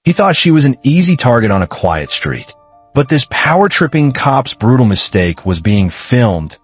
He thought she was an easy target on a quiet street. But this power-tripping cop's brutal mistake was being filmed,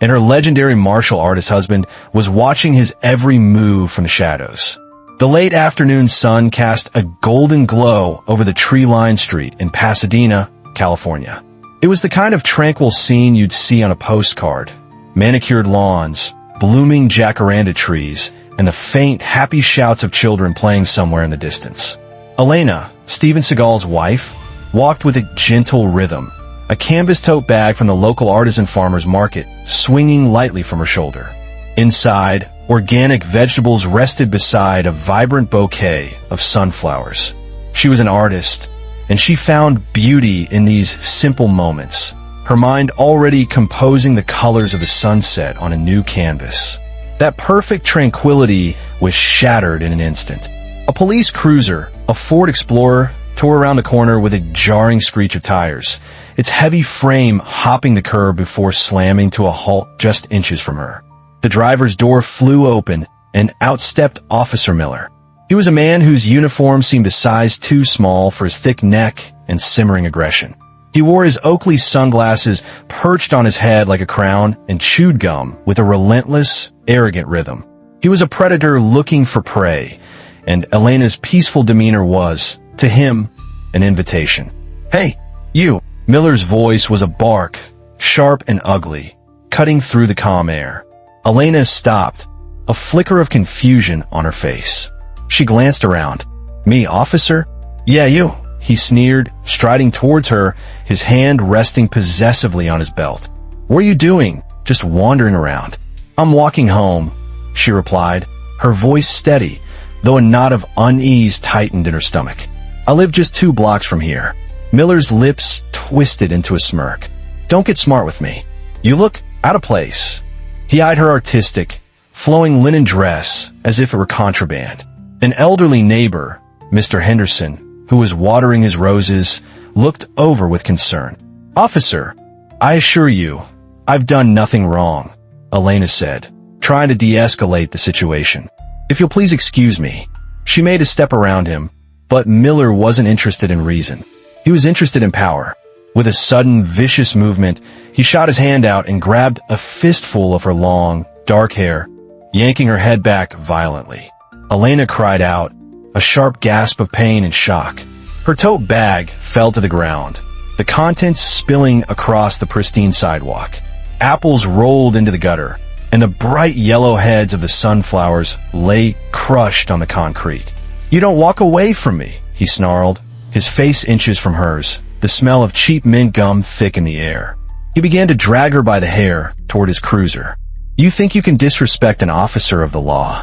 and her legendary martial artist husband was watching his every move from the shadows. The late afternoon sun cast a golden glow over the tree-lined street in Pasadena, California. It was the kind of tranquil scene you'd see on a postcard. Manicured lawns, blooming jacaranda trees, and the faint, happy shouts of children playing somewhere in the distance. Elena, Steven Seagal's wife, walked with a gentle rhythm, a canvas tote bag from the local artisan farmer's market swinging lightly from her shoulder. Inside, organic vegetables rested beside a vibrant bouquet of sunflowers. She was an artist, and she found beauty in these simple moments, her mind already composing the colors of the sunset on a new canvas. That perfect tranquility was shattered in an instant. A police cruiser, a Ford Explorer, tore around the corner with a jarring screech of tires, its heavy frame hopping the curb before slamming to a halt just inches from her. The driver's door flew open, and out stepped Officer Miller. He was a man whose uniform seemed a size too small for his thick neck and simmering aggression. He wore his Oakley sunglasses perched on his head like a crown and chewed gum with a relentless, arrogant rhythm. He was a predator looking for prey, and Elena's peaceful demeanor was, to him, an invitation. "Hey, you!" Miller's voice was a bark, sharp and ugly, cutting through the calm air. Elena stopped, a flicker of confusion on her face. She glanced around. "Me, officer?" "Yeah, you," he sneered, striding towards her, his hand resting possessively on his belt. "What are you doing?" "Just wandering around." "I'm walking home," she replied, her voice steady, though a knot of unease tightened in her stomach. "I live just 2 blocks from here." Miller's lips twisted into a smirk. "Don't get smart with me. You look out of place." He eyed her artistic, flowing linen dress as if it were contraband. An elderly neighbor, Mr. Henderson, who was watering his roses, looked over with concern. "Officer, I assure you, I've done nothing wrong," Elena said, trying to de-escalate the situation. "If you'll please excuse me." She made a step around him, but Miller wasn't interested in reason. He was interested in power. With a sudden, vicious movement, he shot his hand out and grabbed a fistful of her long, dark hair, yanking her head back violently. Elena cried out, a sharp gasp of pain and shock. Her tote bag fell to the ground, the contents spilling across the pristine sidewalk. Apples rolled into the gutter, and the bright yellow heads of the sunflowers lay crushed on the concrete. "You don't walk away from me," he snarled, his face inches from hers, the smell of cheap mint gum thick in the air. He began to drag her by the hair toward his cruiser. "You think you can disrespect an officer of the law?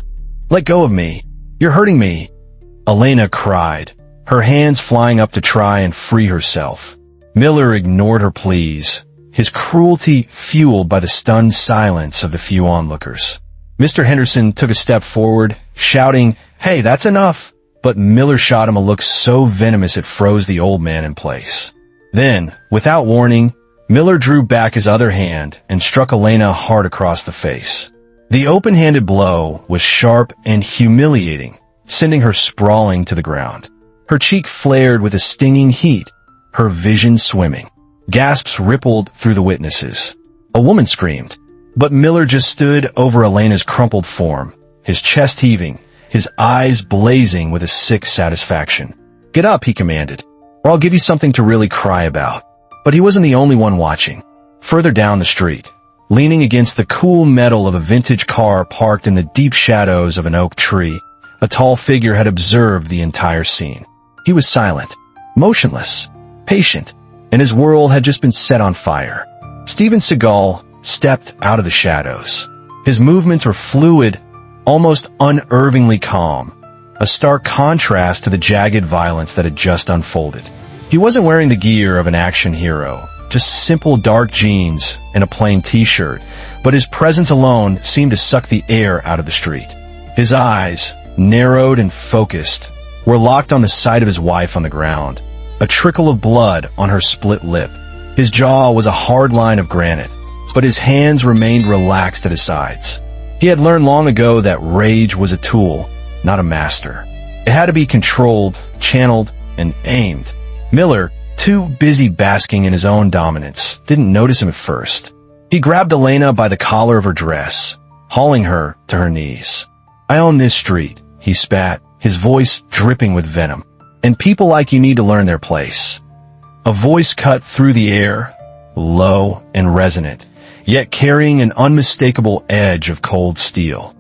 Let go of me. You're hurting me." Elena cried, her hands flying up to try and free herself. Miller ignored her pleas, his cruelty fueled by the stunned silence of the few onlookers. Mr. Henderson took a step forward, shouting, "Hey, that's enough!" But Miller shot him a look so venomous it froze the old man in place. Then, without warning, Miller drew back his other hand and struck Elena hard across the face. The open-handed blow was sharp and humiliating, sending her sprawling to the ground. Her cheek flared with a stinging heat, her vision swimming. Gasps rippled through the witnesses. A woman screamed, but Miller just stood over Elena's crumpled form, his chest heaving, his eyes blazing with a sick satisfaction. "Get up," he commanded, "or I'll give you something to really cry about." But he wasn't the only one watching. Further down the street, leaning against the cool metal of a vintage car parked in the deep shadows of an oak tree, a tall figure had observed the entire scene. He was silent, motionless, patient, and his world had just been set on fire. Steven Seagal stepped out of the shadows. His movements were fluid, almost unnervingly calm, a stark contrast to the jagged violence that had just unfolded. He wasn't wearing the gear of an action hero, just simple dark jeans and a plain t-shirt, but his presence alone seemed to suck the air out of the street. His eyes, narrowed and focused, were locked on the sight of his wife on the ground, a trickle of blood on her split lip. His jaw was a hard line of granite, but his hands remained relaxed at his sides. He had learned long ago that rage was a tool, not a master. It had to be controlled, channeled, and and aimed. Miller, too busy basking in his own dominance, didn't notice him at first. He grabbed Elena by the collar of her dress, hauling her to her knees. "I own this street," he spat, his voice dripping with venom. "And people like you need to learn their place." A voice cut through the air, low and resonant, yet carrying an unmistakable edge of cold steel.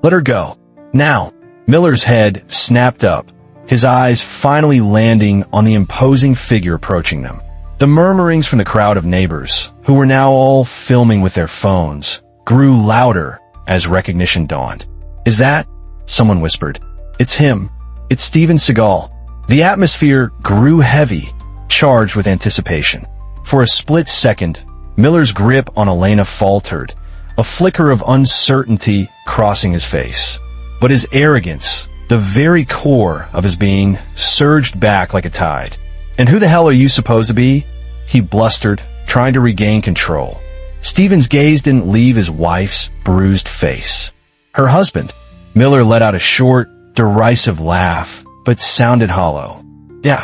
"Let her go. Now." Miller's head snapped up, his eyes finally landing on the imposing figure approaching them. The murmurings from the crowd of neighbors, who were now all filming with their phones, grew louder as recognition dawned. "Is that?" someone whispered. "It's him. It's Steven Seagal." The atmosphere grew heavy, charged with anticipation. For a split second, Miller's grip on Elena faltered, a flicker of uncertainty crossing his face. But his arrogance, the very core of his being, surged back like a tide. "And who the hell are you supposed to be?" he blustered, trying to regain control. Steven's gaze didn't leave his wife's bruised face. "Her husband." Miller let out a short, derisive laugh, but sounded hollow. "Yeah,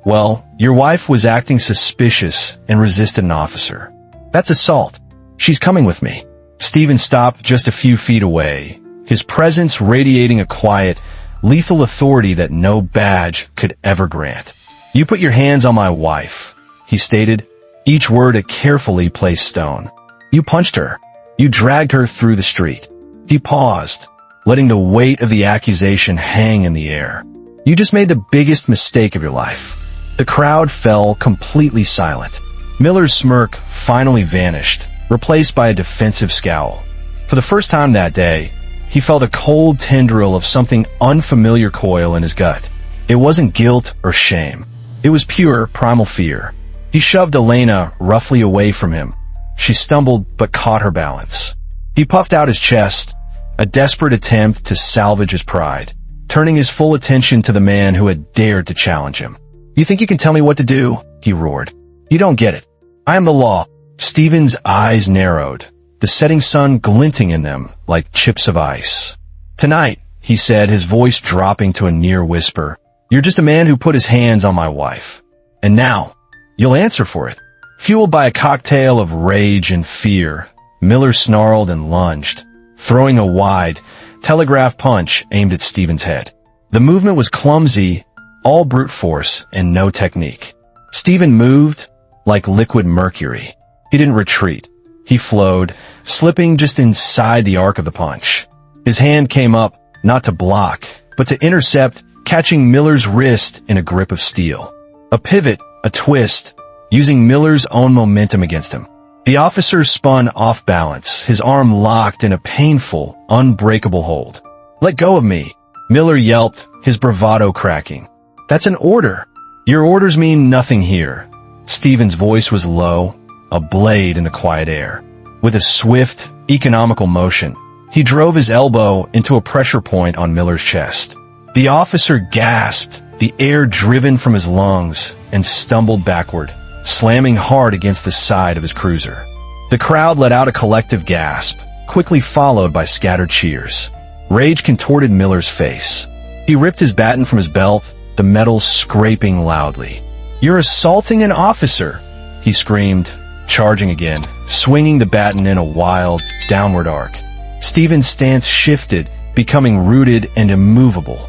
well, your wife was acting suspicious and resisted an officer. That's assault. She's coming with me." Steven stopped just a few feet away, his presence radiating a quiet, lethal authority that no badge could ever grant. "You put your hands on my wife," he stated, each word a carefully placed stone. "You punched her. You dragged her through the street." He paused, letting the weight of the accusation hang in the air. "You just made the biggest mistake of your life." The crowd fell completely silent. Miller's smirk finally vanished, replaced by a defensive scowl. For the first time that day, he felt a cold tendril of something unfamiliar coil in his gut. It wasn't guilt or shame. It was pure, primal fear. He shoved Elena roughly away from him. She stumbled but caught her balance. He puffed out his chest, a desperate attempt to salvage his pride, turning his full attention to the man who had dared to challenge him. "You think you can tell me what to do?" he roared. "You don't get it. I am the law." Steven's eyes narrowed, the setting sun glinting in them like chips of ice. "Tonight," he said, his voice dropping to a near whisper, "you're just a man who put his hands on my wife. And now, you'll answer for it." Fueled by a cocktail of rage and fear, Miller snarled and lunged, throwing a wide, telegraph punch aimed at Steven's head. The movement was clumsy, all brute force and no technique. Steven moved like liquid mercury. He didn't retreat. He flowed, slipping just inside the arc of the punch. His hand came up, not to block, but to intercept, catching Miller's wrist in a grip of steel. A pivot, a twist, using Miller's own momentum against him. The officer spun off balance, his arm locked in a painful, unbreakable hold. "Let go of me," Miller yelped, his bravado cracking. "That's an order. Your orders mean nothing here." Steven's voice was low, a blade in the quiet air. With a swift, economical motion, he drove his elbow into a pressure point on Miller's chest. The officer gasped, the air driven from his lungs, and stumbled backward, slamming hard against the side of his cruiser. The crowd let out a collective gasp, quickly followed by scattered cheers. Rage contorted Miller's face. He ripped his baton from his belt, the metal scraping loudly. "You're assaulting an officer!" he screamed, charging again, swinging the baton in a wild, downward arc. Steven's stance shifted, becoming rooted and immovable.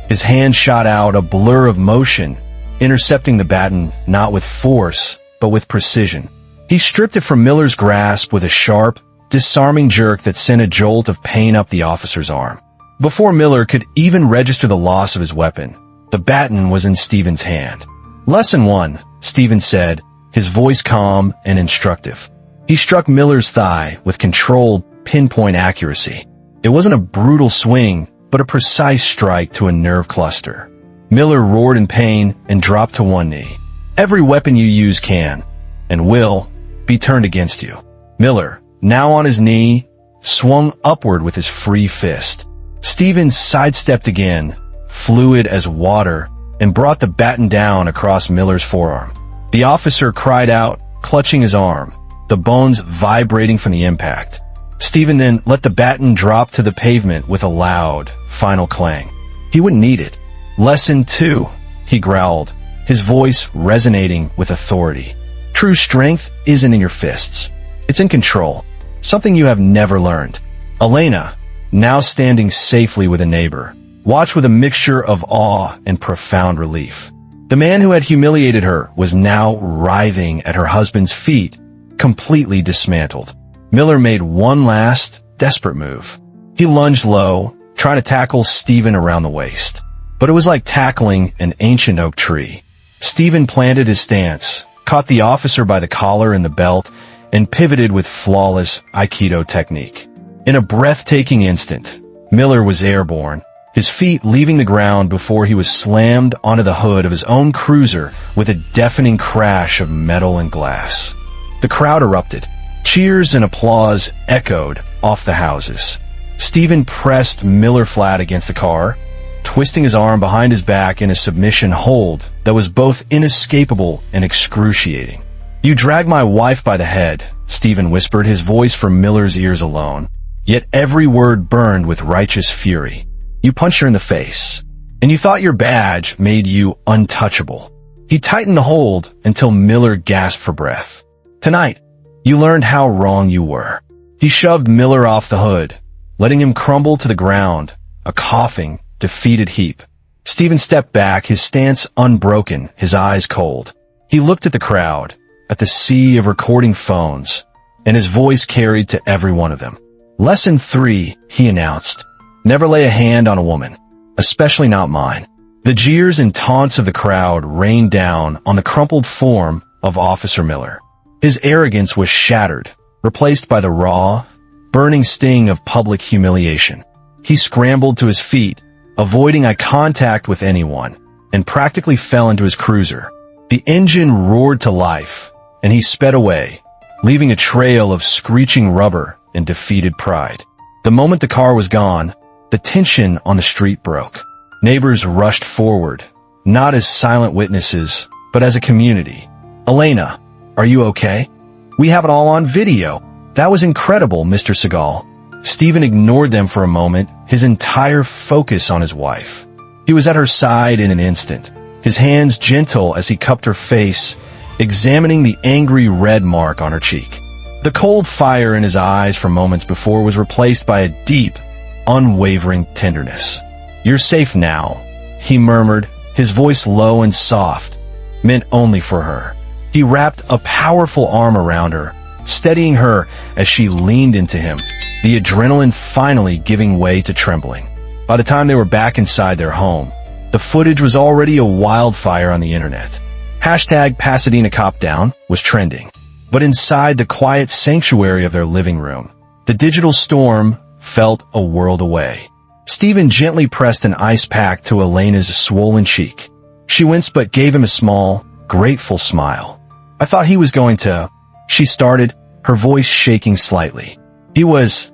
His hand shot out, a blur of motion, intercepting the baton not with force, but with precision. He stripped it from Miller's grasp with a sharp, disarming jerk that sent a jolt of pain up the officer's arm. Before Miller could even register the loss of his weapon, the baton was in Steven's hand. "Lesson 1, Steven said, his voice calm and instructive. He struck Miller's thigh with controlled, pinpoint accuracy. It wasn't a brutal swing, but a precise strike to a nerve cluster. Miller roared in pain and dropped to one knee. "Every weapon you use can, and will, be turned against you." Miller, now on his knee, swung upward with his free fist. Steven sidestepped again, fluid as water, and brought the baton down across Miller's forearm. The officer cried out, clutching his arm, the bones vibrating from the impact. Steven then let the baton drop to the pavement with a loud, final clang. He wouldn't need it. "Lesson 2, he growled, his voice resonating with authority. True strength isn't in your fists. It's in control, something you have never learned. Elena, now standing safely with a neighbor, watched with a mixture of awe and profound relief. The man who had humiliated her was now writhing at her husband's feet, completely dismantled. Miller made one last, desperate move. He lunged low, trying to tackle Steven around the waist. But it was like tackling an ancient oak tree. Steven planted his stance, caught the officer by the collar and the belt, and pivoted with flawless Aikido technique. In a breathtaking instant, Miller was airborne, his feet leaving the ground before he was slammed onto the hood of his own cruiser with a deafening crash of metal and glass. The crowd erupted. Cheers and applause echoed off the houses. Steven pressed Miller flat against the car, twisting his arm behind his back in a submission hold that was both inescapable and excruciating. "You dragged my wife by the head," Steven whispered, his voice for Miller's ears alone. Yet every word burned with righteous fury. "You punched her in the face, and you thought your badge made you untouchable." He tightened the hold until Miller gasped for breath. "Tonight, you learned how wrong you were." He shoved Miller off the hood, letting him crumble to the ground, a coughing, defeated heap. Steven stepped back, his stance unbroken, his eyes cold. He looked at the crowd, at the sea of recording phones, and his voice carried to every one of them. "Lesson 3, he announced. "Never lay a hand on a woman, especially not mine." The jeers and taunts of the crowd rained down on the crumpled form of Officer Miller. His arrogance was shattered, replaced by the raw, burning sting of public humiliation. He scrambled to his feet, avoiding eye contact with anyone, and practically fell into his cruiser. The engine roared to life, and he sped away, leaving a trail of screeching rubber and defeated pride. The moment the car was gone, the tension on the street broke. Neighbors rushed forward, not as silent witnesses, but as a community. "Elena, are you okay? We have it all on video. That was incredible, Mr. Seagal." Steven ignored them for a moment, his entire focus on his wife. He was at her side in an instant, his hands gentle as he cupped her face, examining the angry red mark on her cheek. The cold fire in his eyes from moments before was replaced by a deep, unwavering tenderness. "You're safe now," he murmured, his voice low and soft, meant only for her. He wrapped a powerful arm around her, steadying her as she leaned into him, the adrenaline finally giving way to trembling. By the time they were back inside their home, the footage was already a wildfire on the internet. Hashtag Pasadena Cop Down was trending. But inside the quiet sanctuary of their living room, the digital storm felt a world away. Steven gently pressed an ice pack to Elena's swollen cheek. She winced but gave him a small, grateful smile. "I thought he was going to," she started, her voice shaking slightly.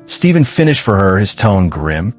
Steven finished for her, his tone grim.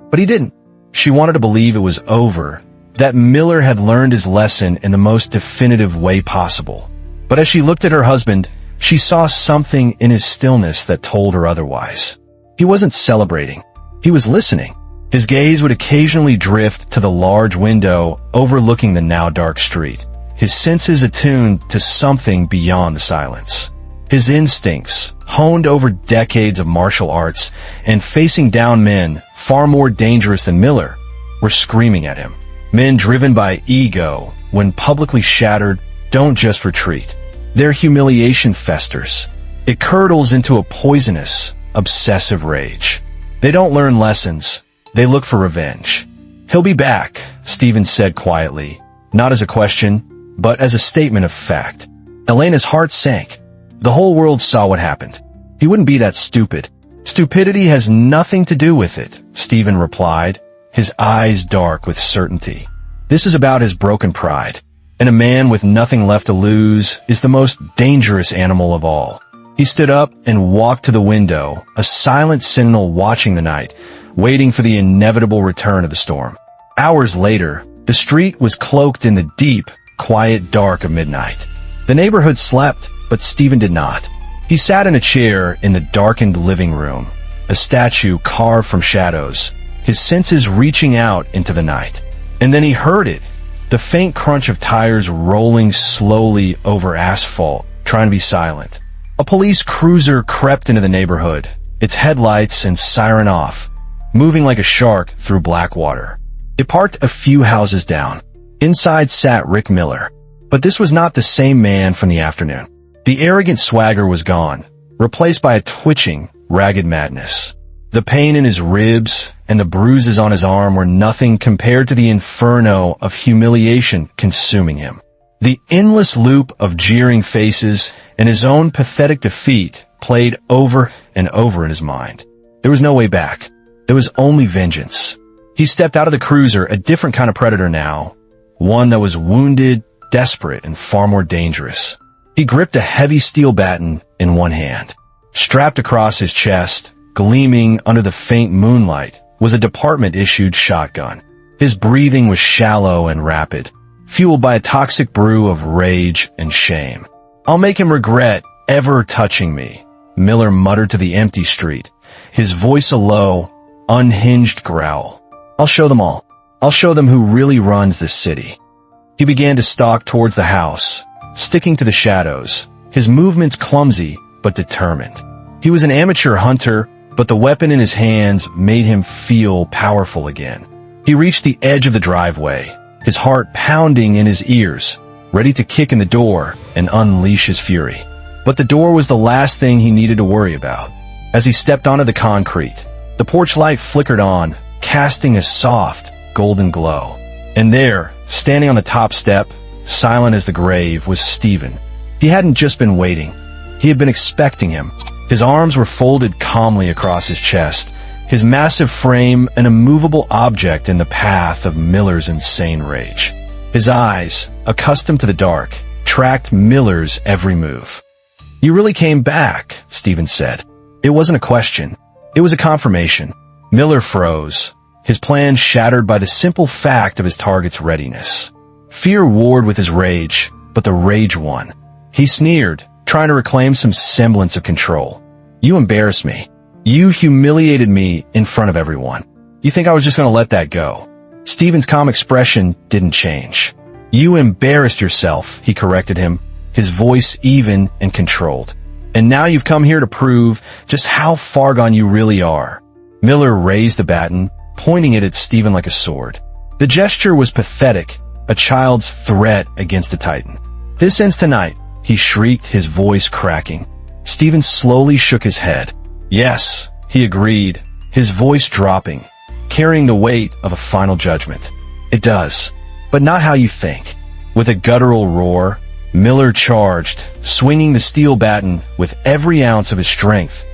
But he didn't. She wanted to believe it was over, that Miller had learned his lesson in the most definitive way possible. But as she looked at her husband, she saw something in his stillness that told her otherwise. He wasn't celebrating. He was listening. His gaze would occasionally drift to the large window overlooking the now dark street, his senses attuned to something beyond the silence. His instincts, honed over decades of martial arts and facing down men far more dangerous than Miller, were screaming at him. Men driven by ego, when publicly shattered, don't just retreat. Their humiliation festers. It curdles into a poisonous, obsessive rage. They don't learn lessons. They look for revenge. "He'll be back," Steven said quietly, not as a question, but as a statement of fact. Elena's heart sank. The whole world saw what happened. "He wouldn't be that stupid." "Stupidity has nothing to do with it," Steven replied, his eyes dark with certainty. "This is about his broken pride. And a man with nothing left to lose is the most dangerous animal of all." He stood up and walked to the window, a silent sentinel watching the night, waiting for the inevitable return of the storm. Hours later, the street was cloaked in the deep, quiet dark of midnight. The neighborhood slept, but Steven did not. He sat in a chair in the darkened living room, a statue carved from shadows, his senses reaching out into the night. And then he heard it, the faint crunch of tires rolling slowly over asphalt, trying to be silent. A police cruiser crept into the neighborhood, its headlights and siren off, moving like a shark through black water. It parked a few houses down. Inside sat Rick Miller. But this was not the same man from the afternoon. The arrogant swagger was gone, replaced by a twitching, ragged madness. The pain in his ribs and the bruises on his arm were nothing compared to the inferno of humiliation consuming him. The endless loop of jeering faces and his own pathetic defeat played over and over in his mind. There was no way back. There was only vengeance. He stepped out of the cruiser, a different kind of predator now, one that was wounded, desperate, and far more dangerous. He gripped a heavy steel baton in one hand. Strapped across his chest, gleaming under the faint moonlight, was a department-issued shotgun. His breathing was shallow and rapid, fueled by a toxic brew of rage and shame. "I'll make him regret ever touching me," Miller muttered to the empty street, his voice a low, unhinged growl. "I'll show them all. I'll show them who really runs this city." He began to stalk towards the house, sticking to the shadows, his movements clumsy but determined. He was an amateur hunter, but the weapon in his hands made him feel powerful again. He reached the edge of the driveway, his heart pounding in his ears, ready to kick in the door and unleash his fury. But the door was the last thing he needed to worry about. As he stepped onto the concrete, the porch light flickered on, casting a soft, golden glow. And there, standing on the top step, silent as the grave, was Steven. He hadn't just been waiting. He had been expecting him. His arms were folded calmly across his chest, his massive frame an immovable object in the path of Miller's insane rage. His eyes, accustomed to the dark, tracked Miller's every move. "You really came back," Steven said. It wasn't a question. It was a confirmation. Miller froze, his plan shattered by the simple fact of his target's readiness. Fear warred with his rage, but the rage won. He sneered, trying to reclaim some semblance of control. "You embarrassed me. You humiliated me in front of everyone. You think I was just going to let that go?" Steven's calm expression didn't change. "You embarrassed yourself," he corrected him, his voice even and controlled. "And now you've come here to prove just how far gone you really are." Miller raised the baton, pointing it at Steven like a sword. The gesture was pathetic, a child's threat against a titan. "This ends tonight," he shrieked, his voice cracking. Steven slowly shook his head. "Yes," he agreed, his voice dropping, carrying the weight of a final judgment. "It does, but not how you think." With a guttural roar, Miller charged, swinging the steel baton with every ounce of his strength,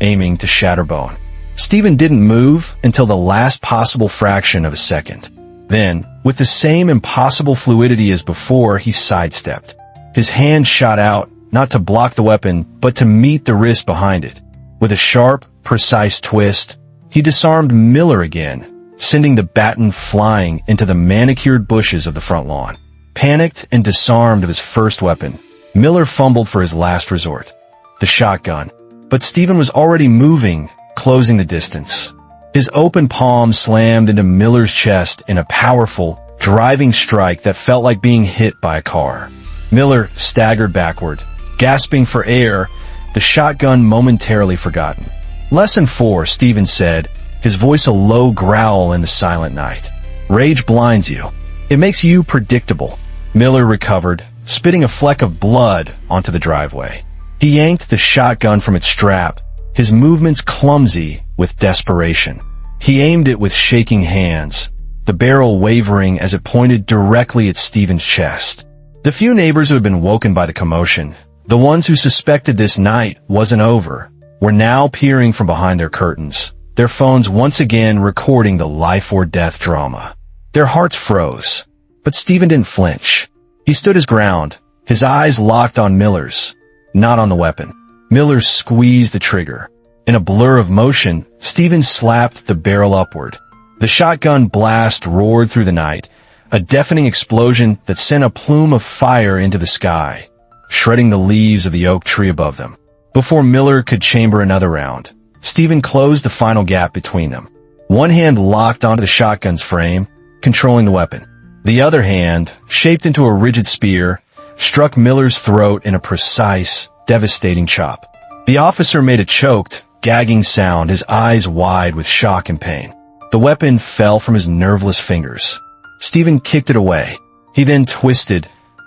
aiming to shatter bone. Steven didn't move until the last possible fraction of a second. Then, with the same impossible fluidity as before, he sidestepped. His hand shot out, not to block the weapon, but to meet the wrist behind it. With a sharp, precise twist, he disarmed Miller again, sending the baton flying into the manicured bushes of the front lawn. Panicked and disarmed of his first weapon, Miller fumbled for his last resort, the shotgun. But Steven was already moving, closing the distance. His open palm slammed into Miller's chest in a powerful, driving strike that felt like being hit by a car. Miller staggered backward, gasping for air, the shotgun momentarily forgotten. "Lesson 4, Steven said, his voice a low growl in the silent night. "Rage blinds you. It makes you predictable." Miller recovered, spitting a fleck of blood onto the driveway. He yanked the shotgun from its strap, his movements clumsy with desperation. He aimed it with shaking hands, the barrel wavering as it pointed directly at Steven's chest. The few neighbors who had been woken by the commotion, the ones who suspected this night wasn't over, were now peering from behind their curtains, their phones once again recording the life-or-death drama. Their hearts froze, but Steven didn't flinch. He stood his ground, his eyes locked on Miller's, not on the weapon. Miller squeezed the trigger. In a blur of motion, Steven slapped the barrel upward. The shotgun blast roared through the night, a deafening explosion that sent a plume of fire into the sky, shredding the leaves of the oak tree above them. Before Miller could chamber another round, Steven closed the final gap between them. One hand locked onto the shotgun's frame, controlling the weapon. The other hand, shaped into a rigid spear, struck Miller's throat in a precise, devastating chop. The officer made a choked, gagging sound, his eyes wide with shock and pain. The weapon fell from his nerveless fingers. Steven kicked it away. He then twisted,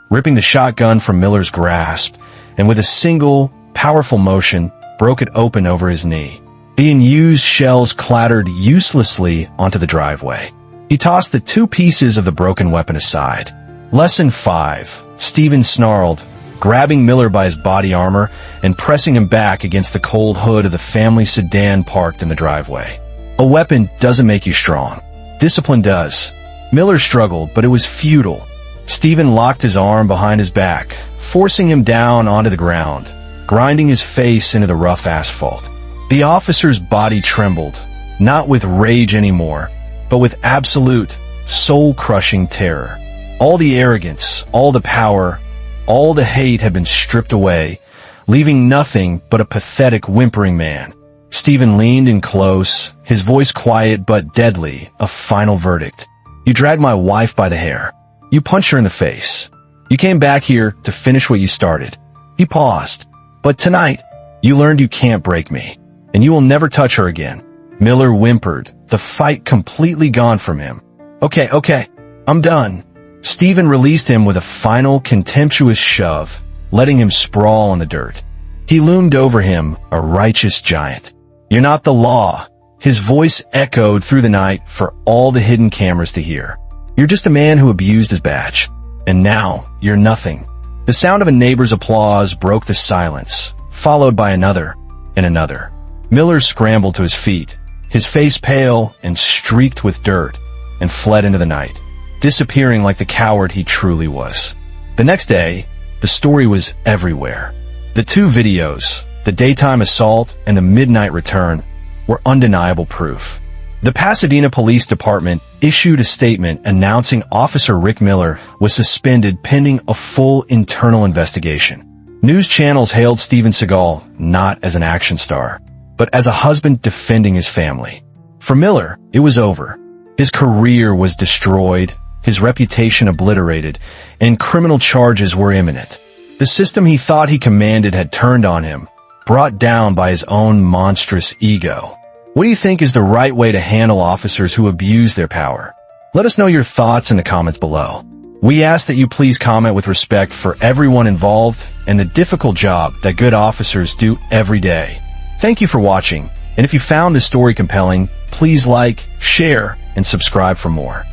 ripping the shotgun from Miller's grasp, and with a single, powerful motion, broke it open over his knee. The unused shells clattered uselessly onto the driveway. He tossed the two pieces of the broken weapon aside. Lesson 5. Steven snarled, grabbing Miller by his body armor and pressing him back against the cold hood of the family sedan parked in the driveway. A weapon doesn't make you strong. Discipline does. Miller struggled, but it was futile. Steven locked his arm behind his back, forcing him down onto the ground, grinding his face into the rough asphalt. The officer's body trembled, not with rage anymore, but with absolute, soul-crushing terror. All the arrogance, all the power, all the hate had been stripped away, leaving nothing but a pathetic, whimpering man. Steven leaned in close, his voice quiet but deadly, a final verdict. You dragged my wife by the hair. You punched her in the face. You came back here to finish what you started. He paused. But tonight, you learned you can't break me, and you will never touch her again. Miller whimpered, the fight completely gone from him. Okay, I'm done. Steven released him with a final contemptuous shove, letting him sprawl in the dirt. He loomed over him, a righteous giant. You're not the law. His voice echoed through the night for all the hidden cameras to hear. You're just a man who abused his badge. And now, you're nothing. The sound of a neighbor's applause broke the silence, followed by another and another. Miller scrambled to his feet, his face pale and streaked with dirt, and fled into the night, disappearing like the coward he truly was. The next day, the story was everywhere. The two videos, the daytime assault and the midnight return, were undeniable proof. The Pasadena Police Department issued a statement announcing Officer Rick Miller was suspended pending a full internal investigation. News channels hailed Steven Seagal not as an action star, but as a husband defending his family. For Miller, it was over. His career was destroyed, his reputation obliterated, and criminal charges were imminent. The system he thought he commanded had turned on him, brought down by his own monstrous ego. What do you think is the right way to handle officers who abuse their power? Let us know your thoughts in the comments below. We ask that you please comment with respect for everyone involved and the difficult job that good officers do every day. Thank you for watching, and if you found this story compelling, please like, share, and subscribe for more.